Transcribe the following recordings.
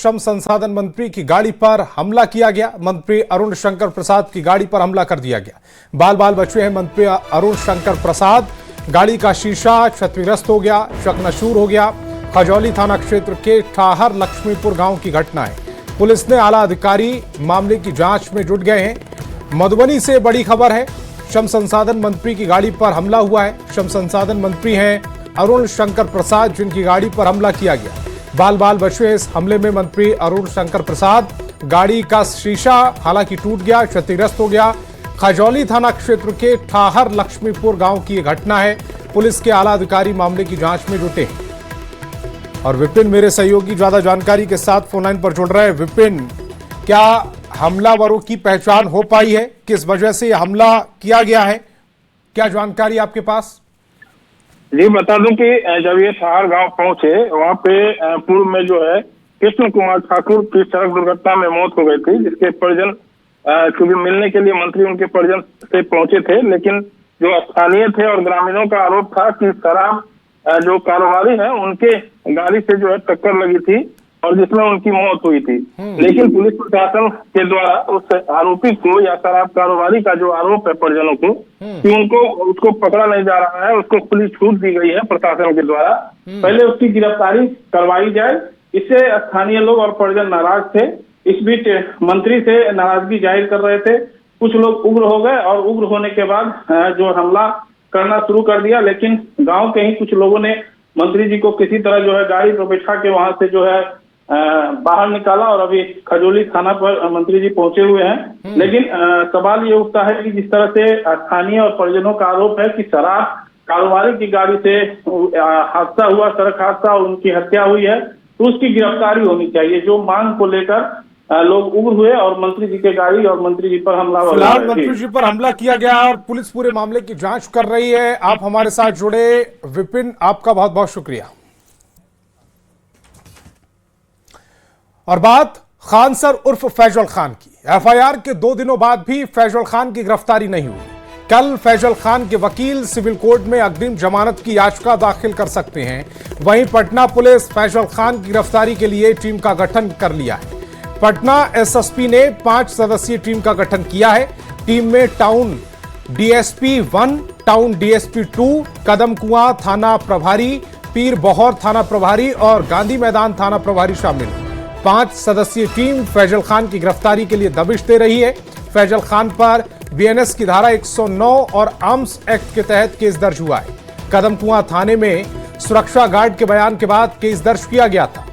श्रम संसाधन मंत्री की गाड़ी पर हमला किया गया। मंत्री अरुण शंकर प्रसाद की गाड़ी पर हमला कर दिया गया। बाल बाल बचे हैं मंत्री अरुण शंकर प्रसाद। गाड़ी का शीशा क्षतिग्रस्त हो गया, चकनाचूर हो गया। खजौली थाना क्षेत्र के ठाहर लक्ष्मीपुर गांव की घटना है। पुलिस ने आला अधिकारी मामले की जांच में जुट गए हैं। मधुबनी से बड़ी खबर है, श्रम संसाधन मंत्री की गाड़ी पर हमला हुआ है। श्रम संसाधन मंत्री हैं अरुण शंकर प्रसाद, जिनकी गाड़ी पर हमला किया गया। बाल बाल बचे इस हमले में मंत्री अरुण शंकर प्रसाद। गाड़ी का शीशा हालांकि टूट गया, क्षतिग्रस्त हो गया। खजौली थाना क्षेत्र के ठाहर लक्ष्मीपुर गांव की यह घटना है। पुलिस के आला अधिकारी मामले की जांच में जुटे हैं। और विपिन मेरे सहयोगी ज्यादा जानकारी के साथ फोन लाइन पर जुड़ रहे हैं। विपिन, क्या हमलावरों की पहचान हो पाई है? किस वजह से यह हमला किया गया है? क्या जानकारी आपके पास? जी बता दूं कि जब ये ठाहर गांव पहुंचे, वहां पे पूर्व में जो है कृष्ण कुमार ठाकुर की सड़क दुर्घटना में मौत हो गई थी, जिसके परिजन क्योंकि मिलने के लिए मंत्री उनके परिजन से पहुंचे थे। लेकिन जो स्थानीय थे और ग्रामीणों का आरोप था कि शराब जो कारोबारी है उनके गाड़ी से जो है टक्कर लगी थी और जिसमें उनकी मौत हुई थी। लेकिन पुलिस प्रशासन के द्वारा उस आरोपी को या शराब कारोबारी का जो आरोप है परिजनों को कि उसको पकड़ा नहीं जा रहा है, उसको खुली छूट दी गई है प्रशासन के द्वारा। पहले उसकी गिरफ्तारी करवाई जाए। इससे स्थानीय लोग और परिजन नाराज थे। इस बीच मंत्री से नाराजगी जाहिर कर रहे थे। कुछ लोग उग्र हो गए और उग्र होने के बाद जो हमला करना शुरू कर दिया। लेकिन गांव के ही कुछ लोगों ने मंत्री जी को किसी तरह जो है गाड़ी पर बैठा के वहां से जो है बाहर निकाला और अभी खजौली थाना पर मंत्री जी पहुंचे हुए हैं। लेकिन सवाल ये उठता है कि जिस तरह से स्थानीय और परिजनों का आरोप है कि शराब कारोबारी की गाड़ी से हादसा हुआ, सड़क हादसा, और उनकी हत्या हुई है, तो उसकी गिरफ्तारी होनी चाहिए। जो मांग को लेकर लोग उग्र हुए और मंत्री जी के गाड़ी और मंत्री जी पर हमला फिलहाल मंत्री जी पर हमला किया गया और पुलिस पूरे मामले की जांच कर रही है। आप हमारे साथ जुड़े विपिन, आपका बहुत बहुत शुक्रिया। और बात खान सर उर्फ फैजल खान की। एफआईआर के 2 दिनों बाद भी फैजल खान की गिरफ्तारी नहीं हुई। कल फैजल खान के वकील सिविल कोर्ट में अग्रिम जमानत की याचिका दाखिल कर सकते हैं। वहीं पटना पुलिस फैजल खान की गिरफ्तारी के लिए टीम का गठन कर लिया है। पटना एसएसपी ने 5 सदस्यीय टीम का गठन किया है। टीम में टाउन डीएसपी 1, टाउन डीएसपी 2, कदम कुआं थाना प्रभारी, पीर बहौर थाना प्रभारी और गांधी मैदान थाना प्रभारी शामिल हैं। 5 सदस्यीय टीम फैजल खान की गिरफ्तारी के लिए दबिश दे रही है। फैजल खान पर बीएनएस की धारा 109 और आर्म्स एक्ट के तहत केस दर्ज हुआ है। कदम कुआं थाने में सुरक्षा गार्ड के बयान के बाद केस दर्ज किया गया था।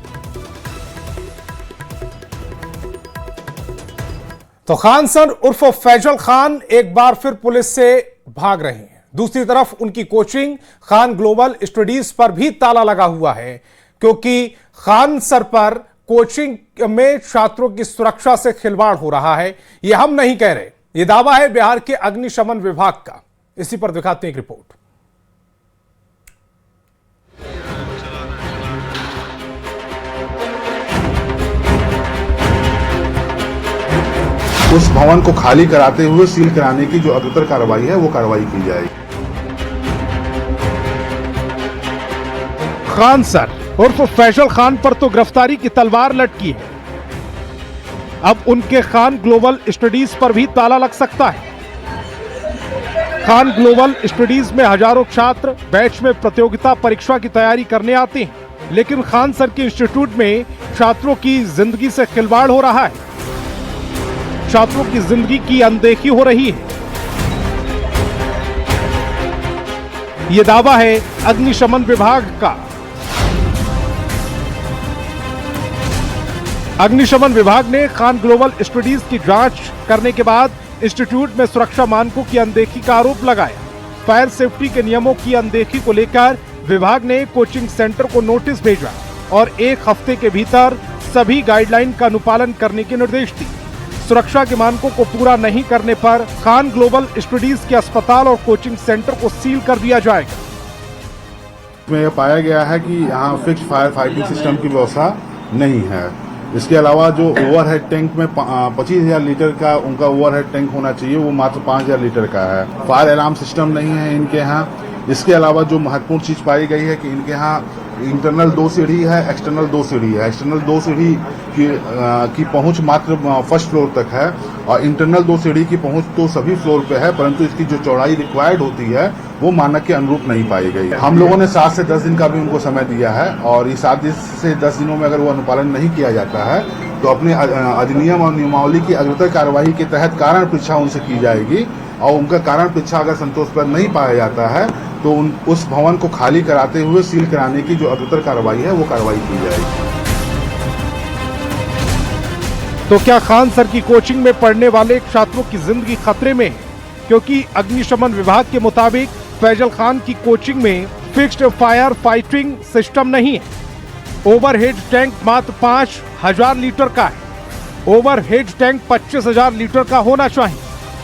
तो खान सर उर्फ फैजल खान एक बार फिर पुलिस से भाग रहे हैं। दूसरी तरफ उनकी कोचिंग खान ग्लोबल स्टडीज पर भी ताला लगा हुआ है, क्योंकि खान सर पर कोचिंग में छात्रों की सुरक्षा से खिलवाड़ हो रहा है। यह हम नहीं कह रहे, यह दावा है बिहार के अग्निशमन विभाग का। इसी पर दिखाते हैं एक रिपोर्ट। उस भवन को खाली कराते हुए सील कराने की जो अग्रतर कार्रवाई है वो कार्रवाई की जाएगी। खान सर उर्फ फैजल खान पर तो गिरफ्तारी की तलवार लटकी है। अब उनके खान ग्लोबल स्टडीज पर भी ताला लग सकता है। खान ग्लोबल स्टडीज में हजारों छात्र बैच में प्रतियोगिता परीक्षा की तैयारी करने आते हैं, लेकिन खान सर के इंस्टीट्यूट में छात्रों की जिंदगी से खिलवाड़ हो रहा है। छात्रों की जिंदगी की अनदेखी हो रही है। यह दावा है अग्निशमन विभाग का। अग्निशमन विभाग ने खान ग्लोबल स्टडीज की जांच करने के बाद इंस्टीट्यूट में सुरक्षा मानकों की अनदेखी का आरोप लगाया। फायर सेफ्टी के नियमों की अनदेखी को लेकर विभाग ने कोचिंग सेंटर को नोटिस भेजा और 1 हफ्ते के भीतर सभी गाइडलाइन का अनुपालन करने के निर्देश दिए। सुरक्षा के मानकों को पूरा नहीं करने पर खान ग्लोबल स्टडीज के अस्पताल और कोचिंग सेंटर को सील कर दिया जाएगा। इसमें यह पाया गया है कि यहाँ फिक्स फायर फाइटिंग सिस्टम की व्यवस्था नहीं है। इसके अलावा जो ओवरहेड टैंक में 25,000 लीटर का उनका ओवरहेड टैंक होना चाहिए, वो मात्र 5,000 लीटर का है। फायर अलार्म सिस्टम नहीं है इनके यहाँ। इसके अलावा जो महत्वपूर्ण चीज पाई गई है कि इनके यहाँ इंटरनल 2 सीढ़ी है, एक्सटर्नल 2 सीढ़ी है। एक्सटर्नल 2 सीढ़ी की पहुंच मात्र फर्स्ट फ्लोर तक है और इंटरनल 2 सीढ़ी की पहुंच तो सभी फ्लोर पे है, परंतु इसकी जो चौड़ाई रिक्वायर्ड होती है वो मानक के अनुरूप नहीं पाई गई। हम लोगों ने 7 से 10 दिन का भी उनको समय दिया है और इस 7 से 10 दिनों में अगर वो अनुपालन नहीं किया जाता है तो अपने अधिनियम और नियमावली की अग्रतर कार्यवाही के तहत कारण परीक्षा उनसे की जाएगी और उनका कारण परीक्षा अगर संतोषप्रद नहीं पाया जाता है तो उस भवन को खाली कराते हुए सील कराने की जो अग्रतर कार्रवाई है वो कार्रवाई की जाएगी। तो क्या खान सर की कोचिंग में पढ़ने वाले छात्रों की जिंदगी खतरे में है? क्योंकि अग्निशमन विभाग के मुताबिक फैजल खान की कोचिंग में फिक्स्ड फायर फाइटिंग सिस्टम नहीं है। ओवरहेड टैंक मात्र 5,000 लीटर का है। ओवरहेड टैंक 25,000 लीटर का होना चाहिए।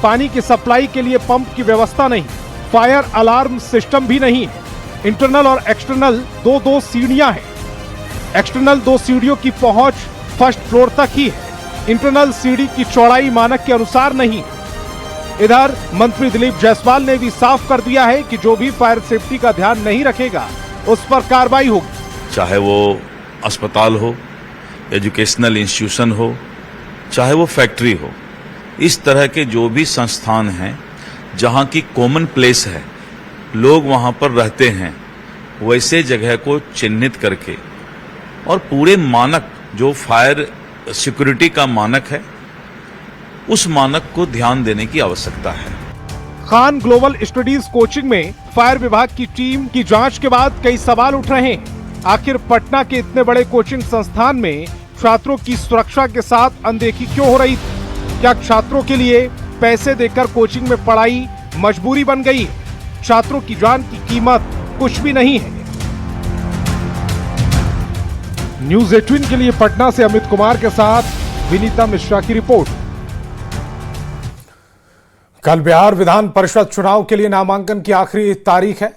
पानी की सप्लाई के लिए पंप की व्यवस्था नहीं। फायर अलार्म सिस्टम भी नहीं है। इंटरनल और एक्सटर्नल 2-2 सीढ़ियां हैं। एक्सटर्नल 2 सीढ़ियों की पहुंच फर्स्ट फ्लोर तक ही है। इंटरनल सीढ़ी की चौड़ाई मानक के अनुसार नहीं है। इधर मंत्री दिलीप जायसवाल ने भी साफ कर दिया है कि जो भी फायर सेफ्टी का ध्यान नहीं रखेगा उस पर कार्रवाई होगी। चाहे वो अस्पताल हो, एजुकेशनल इंस्टीट्यूशन हो, चाहे वो फैक्ट्री हो, इस तरह के जो भी संस्थान हैं जहां की कॉमन प्लेस है, लोग वहां पर रहते हैं, वैसे जगह को चिन्हित करके और पूरे मानक जो फायर सिक्योरिटी का मानक है उस मानक को ध्यान देने की आवश्यकता है। खान ग्लोबल स्टडीज कोचिंग में फायर विभाग की टीम की जांच के बाद कई सवाल उठ रहे हैं। आखिर पटना के इतने बड़े कोचिंग संस्थान में छात्रों की सुरक्षा के साथ अनदेखी क्यों हो रही थी? क्या छात्रों के लिए पैसे देकर कोचिंग में पढ़ाई मजबूरी बन गई है? छात्रों की जान की कीमत कुछ भी नहीं है। न्यूज़ 18 के लिए पटना से अमित कुमार के साथ विनीता मिश्रा की रिपोर्ट। कल बिहार विधान परिषद चुनाव के लिए नामांकन की आखिरी तारीख है।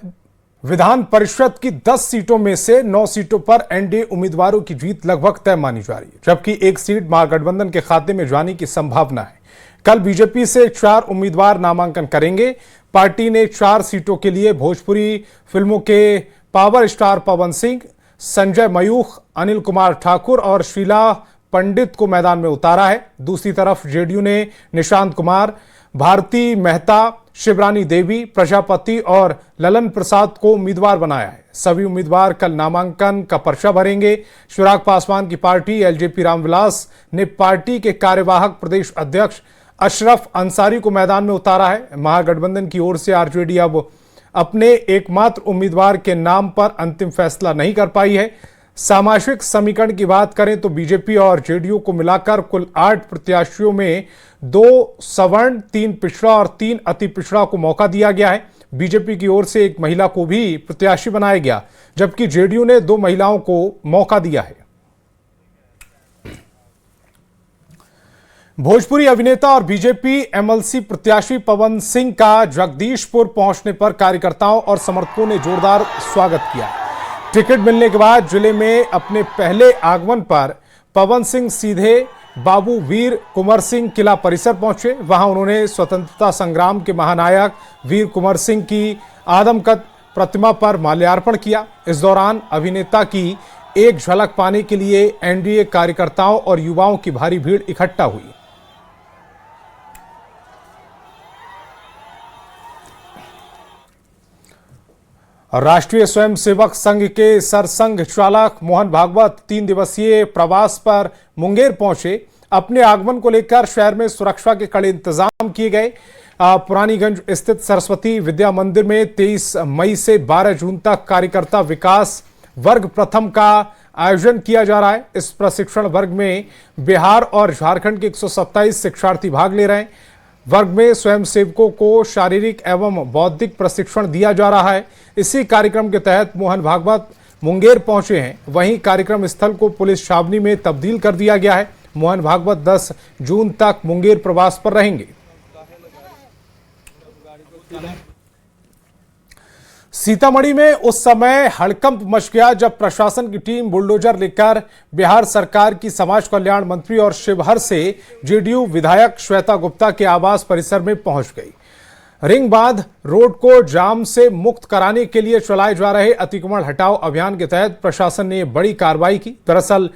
विधान परिषद की 10 सीटों में से 9 सीटों पर एनडीए उम्मीदवारों की जीत लगभग तय मानी जा रही है, जबकि एक सीट महागठबंधन के खाते में जाने की संभावना है। कल बीजेपी से 4 उम्मीदवार नामांकन करेंगे। पार्टी ने 4 सीटों के लिए भोजपुरी फिल्मों के पावर स्टार पवन सिंह, संजय मयूख, अनिल कुमार ठाकुर और शीला पंडित को मैदान में उतारा है। दूसरी तरफ जेडीयू ने निशांत कुमार, भारती मेहता, शिवरानी देवी, प्रजापति और ललन प्रसाद को उम्मीदवार बनाया है। सभी उम्मीदवार कल नामांकन का पर्चा भरेंगे। चिराग पासवान की पार्टी एलजेपी रामविलास ने पार्टी के कार्यवाहक प्रदेश अध्यक्ष अशरफ अंसारी को मैदान में उतारा है। महागठबंधन की ओर से आरजेडी अब अपने एकमात्र उम्मीदवार के नाम पर अंतिम फैसला नहीं कर पाई है। सामाजिक समीकरण की बात करें तो बीजेपी और जेडीयू को मिलाकर कुल 8 प्रत्याशियों में 2 सवर्ण, 3 पिछड़ा और 3 अति पिछड़ा को मौका दिया गया है। बीजेपी की ओर से एक महिला को भी प्रत्याशी बनाया गया, जबकि जेडीयू ने 2 महिलाओं को मौका दिया है। भोजपुरी अभिनेता और बीजेपी एमएलसी प्रत्याशी पवन सिंह का जगदीशपुर पहुंचने पर कार्यकर्ताओं और समर्थकों ने जोरदार स्वागत किया। टिकट मिलने के बाद जिले में अपने पहले आगमन पर पवन सिंह सीधे बाबू वीर कुंवर सिंह किला परिसर पहुंचे। वहां उन्होंने स्वतंत्रता संग्राम के महानायक वीर कुंवर सिंह की आदमकद प्रतिमा पर माल्यार्पण किया। इस दौरान अभिनेता की एक झलक पाने के लिए एनडीए कार्यकर्ताओं और युवाओं की भारी भीड़ इकट्ठा हुई। राष्ट्रीय स्वयंसेवक संघ के सरसंघ चालक मोहन भागवत 3 दिवसीय प्रवास पर मुंगेर पहुंचे। अपने आगमन को लेकर शहर में सुरक्षा के कड़े इंतजाम किए गए। पुरानीगंज स्थित सरस्वती विद्या मंदिर में 23 मई से 12 जून तक कार्यकर्ता विकास वर्ग प्रथम का आयोजन किया जा रहा है। इस प्रशिक्षण वर्ग में बिहार और झारखंड के 127 शिक्षार्थी भाग ले रहे हैं। वर्ग में स्वयंसेवकों को शारीरिक एवं बौद्धिक प्रशिक्षण दिया जा रहा है। इसी कार्यक्रम के तहत मोहन भागवत मुंगेर पहुंचे हैं। वहीं कार्यक्रम स्थल को पुलिस छावनी में तब्दील कर दिया गया है। मोहन भागवत 10 जून तक मुंगेर प्रवास पर रहेंगे। सीतामढ़ी में उस समय हड़कंप मच गया जब प्रशासन की टीम बुलडोजर लेकर बिहार सरकार की समाज कल्याण मंत्री और शिवहर से जेडीयू विधायक श्वेता गुप्ता के आवास परिसर में पहुंच गई। रिंग बांध रोड को जाम से मुक्त कराने के लिए चलाए जा रहे अतिक्रमण हटाओ अभियान के तहत प्रशासन ने बड़ी कार्रवाई की। दरअसल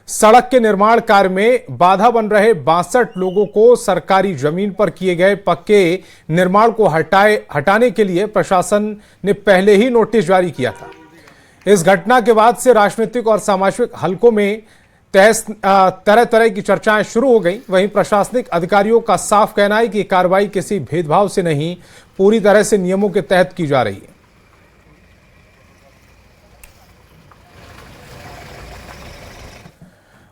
सड़क के निर्माण कार्य में बाधा बन रहे 62 लोगों को सरकारी जमीन पर किए गए पक्के निर्माण को हटाने के लिए प्रशासन ने पहले ही नोटिस जारी किया था। इस घटना के बाद से राजनीतिक और सामाजिक हलकों में तरह तरह की चर्चाएं शुरू हो गई। वहीं प्रशासनिक अधिकारियों का साफ कहना है कि कार्रवाई किसी भेदभाव से नहीं, पूरी तरह से नियमों के तहत की जा रही है।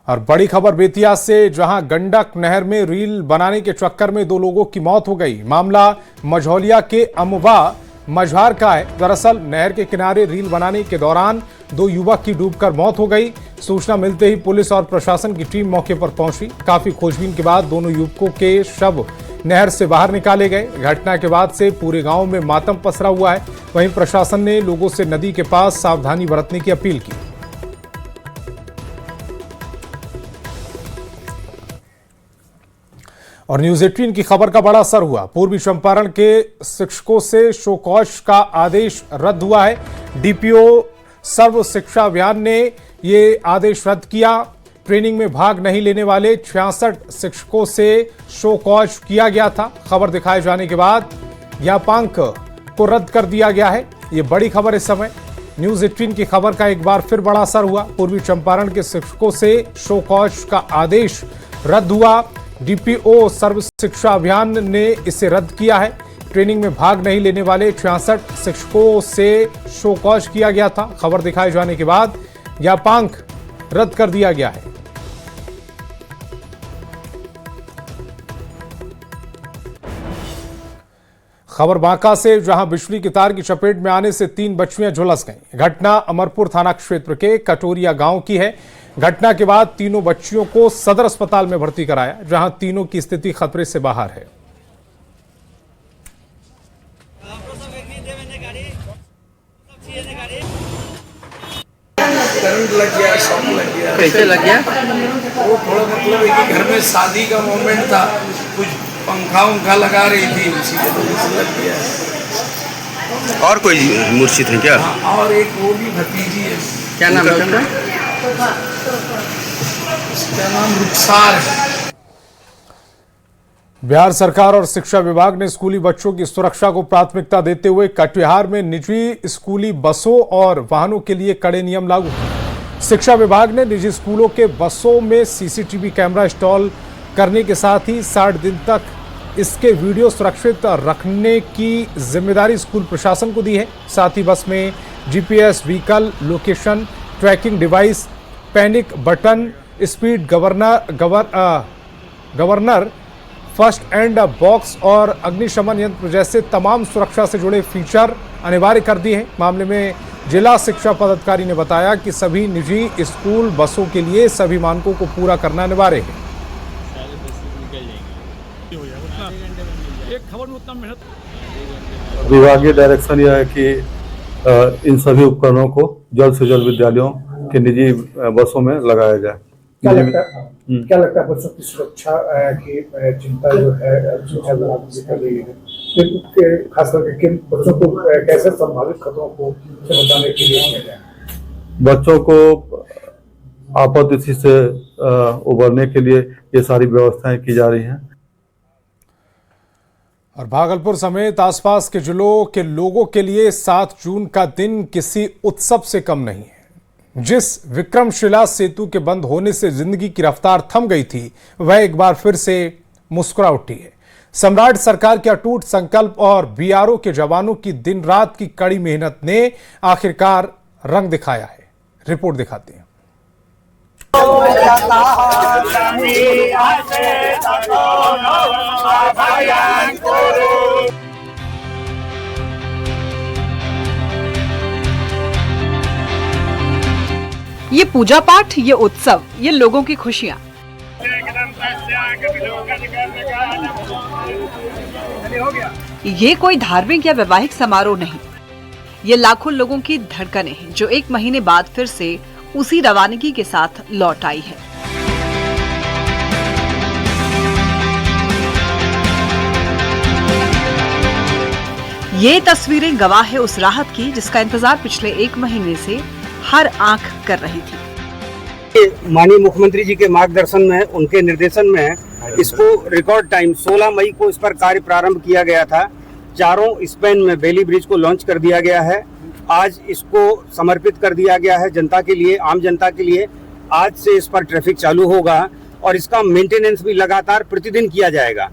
और बड़ी खबर बेतिया से, जहां गंडक नहर में रील बनाने के चक्कर में 2 लोगों की मौत हो गई। मामला मझौलिया के अमवा मझार का है। दरअसल नहर के किनारे रील बनाने के दौरान 2 युवक की डूबकर मौत हो गई। सूचना मिलते ही पुलिस और प्रशासन की टीम मौके पर पहुंची। काफी खोजबीन के बाद दोनों युवकों के शव नहर से बाहर निकाले गए। घटना के बाद से पूरे गांव में मातम पसरा हुआ है। वहीं प्रशासन ने लोगों से नदी के पास सावधानी बरतने की अपील की। और न्यूज 18 की खबर का बड़ा असर हुआ। पूर्वी चंपारण के शिक्षकों से शोकॉज का आदेश रद्द हुआ है। डीपीओ सर्व शिक्षा अभियान ने ये आदेश रद्द किया। ट्रेनिंग में भाग नहीं लेने वाले 66 शिक्षकों से शोकॉज किया गया था। खबर दिखाए जाने के बाद ज्ञापांक को रद्द कर दिया गया है। ये बड़ी खबर इस समय। न्यूज 18 की खबर का एक बार फिर बड़ा असर हुआ। पूर्वी चंपारण के शिक्षकों से शोकॉज का आदेश रद्द हुआ। डीपीओ सर्व शिक्षा अभियान ने इसे रद्द किया है। ट्रेनिंग में भाग नहीं लेने वाले 66 शिक्षकों से शोकॉज किया गया था। खबर दिखाए जाने के बाद ज्ञापांक रद्द कर दिया गया है। खबर बांका से, जहां बिजली की तार की चपेट में आने से 3 बच्चियां झुलस गईं। घटना अमरपुर थाना क्षेत्र के कटोरिया गांव की है। घटना के बाद तीनों बच्चियों को सदर अस्पताल में भर्ती कराया, जहां तीनों की स्थिति खतरे से बाहर है। करंट लग गया, शॉक लग गया। कैसे लग गया? वो थोड़ा मतलब है कि घर में शादी का मोमेंट था, कुछ पंखा लगा रही थी, उसी के वजह से लग गया। और कोई मूर्छित है क्या? हाँ, और एक वो भी भतीजी है। क्या नाम है उसका? उसका नाम रुखसार है। बिहार सरकार और शिक्षा विभाग ने स्कूली बच्चों की सुरक्षा को प्राथमिकता देते हुए कटिहार में निजी स्कूली बसों और वाहनों के लिए कड़े नियम लागू किए। शिक्षा विभाग ने निजी स्कूलों के बसों में सीसीटीवी कैमरा इंस्टॉल करने के साथ ही 60 दिन तक इसके वीडियो सुरक्षित रखने की जिम्मेदारी स्कूल प्रशासन को दी है। साथ ही बस में GPS, vehicle location tracking device, panic button, speed governor, first and box और अग्निशमन यंत्र जैसे तमाम सुरक्षा से जुड़े फीचर अनिवार्य कर दिए हैं। मामले में जिला शिक्षा पदाधिकारी ने बताया कि सभी निजी स्कूल बसों के लिए सभी मानकों को पूरा करना अनिवार्य है। विभागीय डायरेक्शन यह है कि इन सभी उपकरणों को जल्द से जल्द विद्यालयों के निजी बसों में लगाया जाए। क्या लगता है बच्चों की सुरक्षा की चिंता जो है शिक्षा विभाग से कर रही है, खास करके किन बच्चों को कैसे संभावित खतरों को से बचाने के लिए किया जाए? बच्चों को आपात स्थिति से उबरने के लिए ये सारी व्यवस्थाएं की जा रही हैं। और भागलपुर समेत आसपास के जिलों के लोगों के लिए 7 जून का दिन किसी उत्सव से कम नहीं है। जिस विक्रमशिला सेतु के बंद होने से जिंदगी की रफ्तार थम गई थी, वह एक बार फिर से मुस्कुरा उठी है। सम्राट सरकार के अटूट संकल्प और बीआरओ के जवानों की दिन रात की कड़ी मेहनत ने आखिरकार रंग दिखाया है। रिपोर्ट दिखाते हैं। ये पूजा पाठ, ये उत्सव, ये लोगों की खुशियां। ये कोई धार्मिक या वैवाहिक समारोह नहीं, ये लाखों लोगों की धड़कनें हैं जो 1 महीने बाद फिर से उसी रवानगी के साथ लौट आई है। ये तस्वीरें गवाह है उस राहत की जिसका इंतजार पिछले 1 महीने से हर आंख कर रही थी। माननीय मुख्यमंत्री जी के मार्गदर्शन में, उनके निर्देशन में इसको रिकॉर्ड टाइम 16 मई को इस पर कार्य प्रारंभ किया गया था। चारों स्पैन में बेली ब्रिज को लॉन्च कर दिया गया है। आज इसको समर्पित कर दिया गया है जनता के लिए, आम जनता के लिए। आज से इस पर ट्रैफिक चालू होगा और इसका मेंटेनेंस भी लगातार प्रतिदिन किया जाएगा।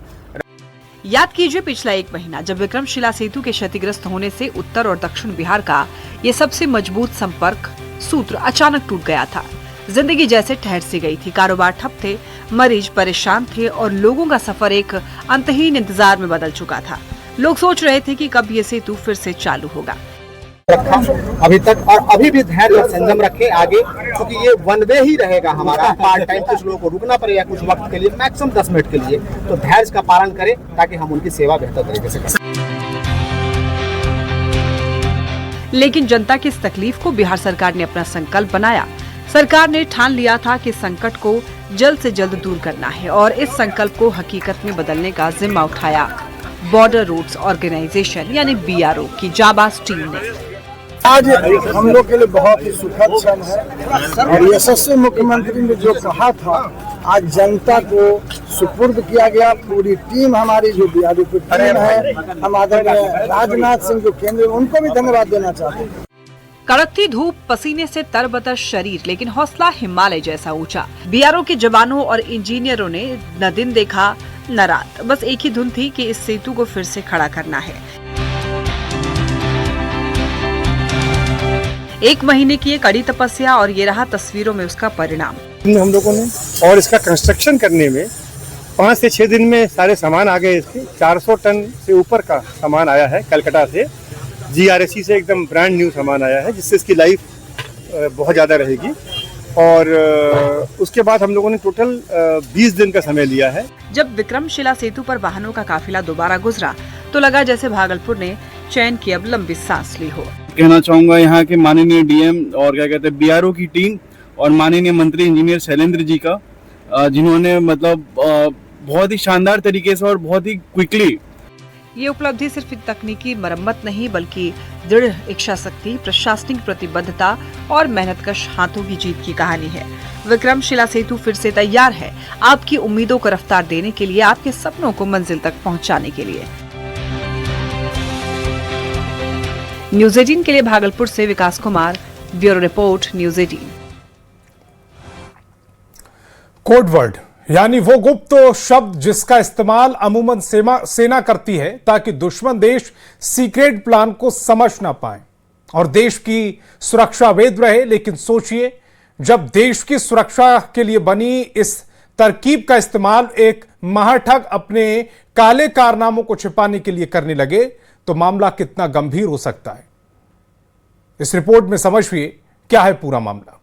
याद कीजिए पिछला 1 महीना जब विक्रमशिला सेतु के क्षतिग्रस्त होने से उत्तर और दक्षिण बिहार का ये सबसे मजबूत संपर्क सूत्र अचानक टूट गया था। जिंदगी जैसे ठहर सी गई थी, कारोबार ठप थे, मरीज परेशान थे और लोगों का सफर एक अंतहीन इंतजार में बदल चुका था। लोग सोच रहे थे कि कब ये सेतु फिर से चालू होगा। रखा अभी तक और अभी भी धैर्य और संयम रखें आगे, क्योंकि ये वन वे ही रहेगा हमारा। पार्ट टाइम कुछ लोगों को रुकना पड़ेगा कुछ वक्त के लिए, मैक्सिमम 10 मिनट के लिए, तो धैर्य का पालन करें ताकि हम उनकी सेवा बेहतर तरीके से करें। लेकिन जनता की इस तकलीफ को बिहार सरकार ने अपना संकल्प बनाया। सरकार ने ठान लिया था कि संकट को जल्द से जल्द दूर करना है और इस संकल्प को हकीकत में बदलने का जिम्मा उठाया बॉर्डर रोड्स ऑर्गेनाइजेशन यानी BRO की जाबाज टीम ने। आज हम लोग के लिए बहुत ही सुखद क्षण है और यशस्वी मुख्यमंत्री ने जो कहा था आज जनता को सुपुर्द किया गया। पूरी टीम हमारी जो BRO की टीम है, हम आदरणीय राजनाथ सिंह जो केंद्र, उनको भी धन्यवाद देना चाहते हैं। कड़कती धूप, पसीने से तरबतर शरीर, लेकिन हौसला हिमालय जैसा ऊंचा। BRO के जवानों और इंजीनियरों ने न दिन देखा न रात, बस एक ही धुन थी कि इस सेतु को फिर से खड़ा करना है। 1 महीने की ये कड़ी तपस्या और ये रहा तस्वीरों में उसका परिणाम। हम लोगों ने और इसका कंस्ट्रक्शन करने में 5 से 6 दिन में सारे सामान आ गए। इसके 400 टन से ऊपर का सामान आया है कलकत्ता से। GRSC से एकदम ब्रांड न्यू सामान आया है जिससे इसकी लाइफ बहुत ज़्यादा रहेगी। और उसके बाद हम लोगों ने टोटल 20 दिन का समय लिया है। जब विक्रमशिला सेतु पर वाहनों का काफिला दोबारा गुजरा तो लगा जैसे भागलपुर ने चैन की अब लंबी सांस ली हो। कहना चाहूँगा यहाँ के माननीय DM और क्या कहते हैं BRO की टीम और माननीय मंत्री इंजीनियर शैलेंद्र जी का, जिन्होंने मतलब बहुत ही शानदार तरीके से और बहुत ही क्विकली। ये उपलब्धि सिर्फ तकनीकी मरम्मत नहीं बल्कि दृढ़ इच्छा शक्ति, प्रशासनिक प्रतिबद्धता और मेहनतकश हाथों की जीत की कहानी है। विक्रमशिला सेतु फिर से तैयार है आपकी उम्मीदों को रफ्तार देने के लिए, आपके सपनों को मंजिल तक पहुंचाने के लिए। न्यूज़ 18 के लिए भागलपुर से Vikas Kumar, bureau report news 18। Code word यानी वो गुप्त शब्द जिसका इस्तेमाल अमूमन सेना करती है ताकि दुश्मन देश सीक्रेट प्लान को समझ ना पाए और देश की सुरक्षा वैध रहे। लेकिन सोचिए, जब देश की सुरक्षा के लिए बनी इस तरकीब का इस्तेमाल एक महाठग अपने काले कारनामों को छिपाने के लिए करने लगे तो मामला कितना गंभीर हो सकता है। इस रिपोर्ट में समझिए क्या है पूरा मामला।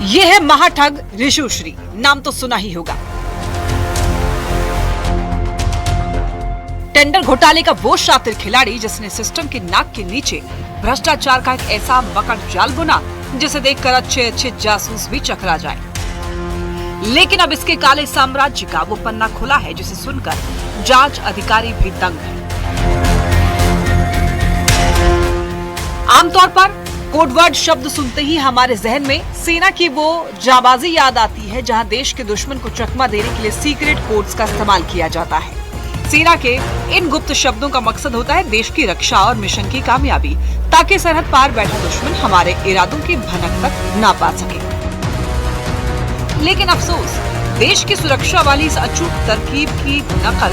ये है महाठग ऋषुश्री, नाम तो सुना ही होगा। टेंडर घोटाले का वो शातिर खिलाड़ी जिसने सिस्टम की नाक के नीचे भ्रष्टाचार का एक ऐसा मकड़ जाल बुना जिसे देखकर अच्छे अच्छे जासूस भी चकरा जाए। लेकिन अब इसके काले साम्राज्य का वो पन्ना खुला है जिसे सुनकर जांच अधिकारी भी दंग है। आमतौर पर कोडवर्ड शब्द सुनते ही हमारे जहन में सेना की वो जाबाजी याद आती है जहां देश के दुश्मन को चकमा देने के लिए सीक्रेट कोड्स का इस्तेमाल किया जाता है। सेना के इन गुप्त शब्दों का मकसद होता है देश की रक्षा और मिशन की कामयाबी, ताकि सरहद पार बैठा दुश्मन हमारे इरादों की भनक तक ना पा सके। लेकिन अफसोस, देश की सुरक्षा वाली इस अचूक तरकीब की नकल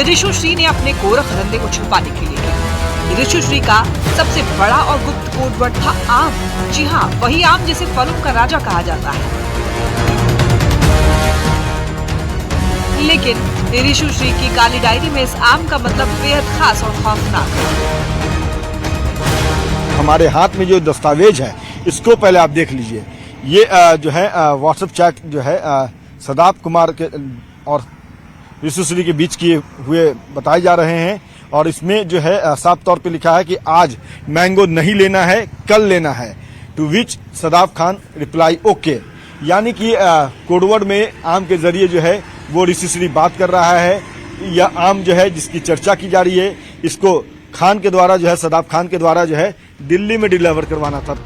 ऋषुश्री ने अपने गोरख धंधे को छुपाने के लिए की। ऋषुश्री का सबसे बड़ा और गुप्त कोडवर्ड था आम। जी हाँ, वही आम जिसे फलों का राजा कहा जाता है। लेकिन ऋषुश्री की काली डायरी में इस आम का मतलब बेहद खास और खौफनाक है। हमारे हाथ में जो दस्तावेज है इसको पहले आप देख लीजिए। ये जो है व्हाट्सएप चैट जो है सदाब कुमार के और ऋषुश्री के बीच किए हुए बताए जा रहे हैं और इसमें जो है साफ तौर पे लिखा है कि आज मैंगो नहीं लेना है, कल लेना है। To which Sadab Khan reply okay. यानी कि कोडवर्ड में आम के जरिए जो है वो ऋषि श्री बात कर रहा है। यह आम जो है जिसकी चर्चा की जा रही है, इसको खान के द्वारा जो है, सदाब खान के द्वारा जो है दिल्ली में डिलीवर करवाना था।